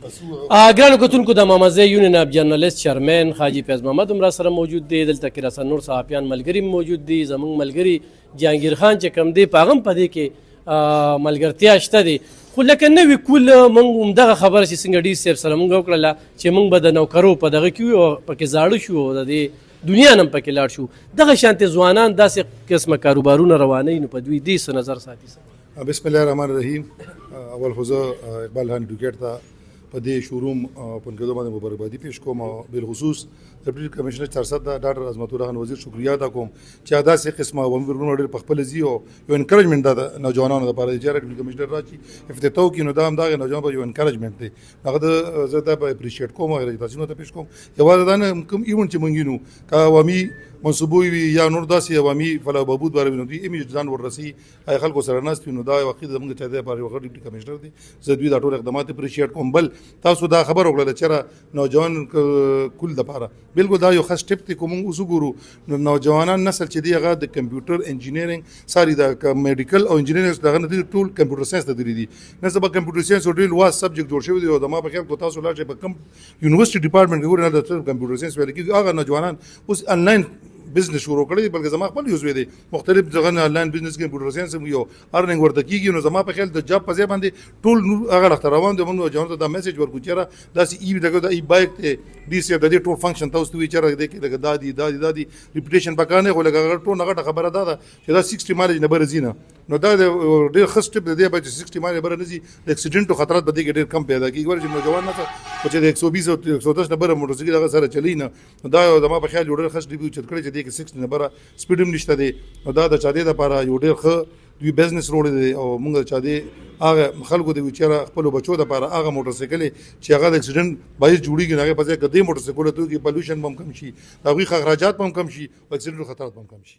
ګرانو کتونکو د مامزه یونین اف جرنالست چیرمن حاجی فیض محمد هم را سره موجود دی، دلته کې راسره نور صحافیان ملګري موجود دي. زموږ ملګري جهانګیر خان چې کوم دی په هغه هم په دې کې ملګرتیا شته دی، خو لکه نوي کول موږ همدغه خبره چې څنګه ډي صاحب سره موږ وکړله چې موږ به د نوکرو په دغه کې وي او پکې زاړه شو او د دې دنیا نه هم پکې لاړ شو. دغه شانتې ځوانان داسې قسمه کاروبارونه روانوي، نو په دوی دې څه نظر ساتي؟ بسم الله الرحمن الرحیم. اول خو زه اقبال خان ایډوکیټ ته په دې شوروم په نقدو باندې مبارکبادي پیش کوم، بالخصوص ډیپټي کمشنر 400 د ډاکټر عظمت الله خان وزیر شکریا ادا کوم چې داسې قسمه ومرونه ډېر په خپل زی او یو انکریجمنت د نوجوانانو لپاره چې ډیپټي کمشنر راشي افتتاح کوي، نو دا هم دغه نوجوان په یو انکریجمنت دی. هغه زه دا اپریشیټ کوم او تاسو ته پیش کوم. یوازې دا نه کوم ایونت چې مونږ نو کا عوامي منصوبوي یا نور داسې عوامي فلا بهبود باره نو دوی ایمیج ځان وررسي خلکو سره ناست وي، نو دا واقعي زموږ چا دی لپاره یو ډیپټي کمشنر دی. زه دوی دا ټول اقدامات اپریشیټ کوم. بل تاسو دا خبر وکړه چې نوجوان کل لپاره بالکل دا یو ښه سټپ دی. کوم اوس وګورو نوجوانان نسل چې دی هغه د کمپیوټر انجینیرینګ ساري د میډیکل او انجینیرینګ دغه نه ټول کمپیوټر ساينس ته دي نه سبا کمپیوټر ساينس او ډیل واس سبجیکټ جوړ شوی دی او د ما په خیال کو تاسو لاړ شئ په کم یونیورسيټي ډپارټمنټ کې ګورئ نه د کمپیوټر ساينس ویل کې هغه نوجوانان اوس انلاین بزنس شروع کړی، بلکې زما خپل یوز وی دی مختلف ځای نه انلاین بزنس کې کمپیوټر ساينس هم یو ارننګ ورته کیږي. نو زما په خیال د جاب په ځای باندې ټول هغه لخت روان دي. موږ ځان ته دا میسج ورکو چې دا سی ای دغه د ای بایک ته دي سي د دې ټول فنکشن تاسو وی چې د کې دغه دادي ریپټیشن پکانه خو لګا ټول هغه خبره ده چې دا 60 مایل نه برزینه، نو دا ډېر ښه سټپ دی به 60 مایل بر نه زی د اکسیډنټ او خطرات به دې ډېر کم پیدا کیږي. ورته نوجوان نه چې د 120 او 110 نمبر موټر سایکل هغه سره چلی نه، دا زما په خیال ډېر ښه سټپ دی چې کړی چې د 60 نمبر سپیډ هم نشته دی. نو دا د چا دی لپاره یو ډېر ښه دوی بزنس روډ دی او موږ چا دی هغه خلکو د وچاره خپل بچو لپاره هغه موټر سایکل چې هغه د اکسیډنټ باعث جوړیږي هغه په ځای کې د موټر سایکل ته کې پولوشن هم کم شي، هغه اخراجات هم کم شي او اکسیډنټ خطرات هم کم شي.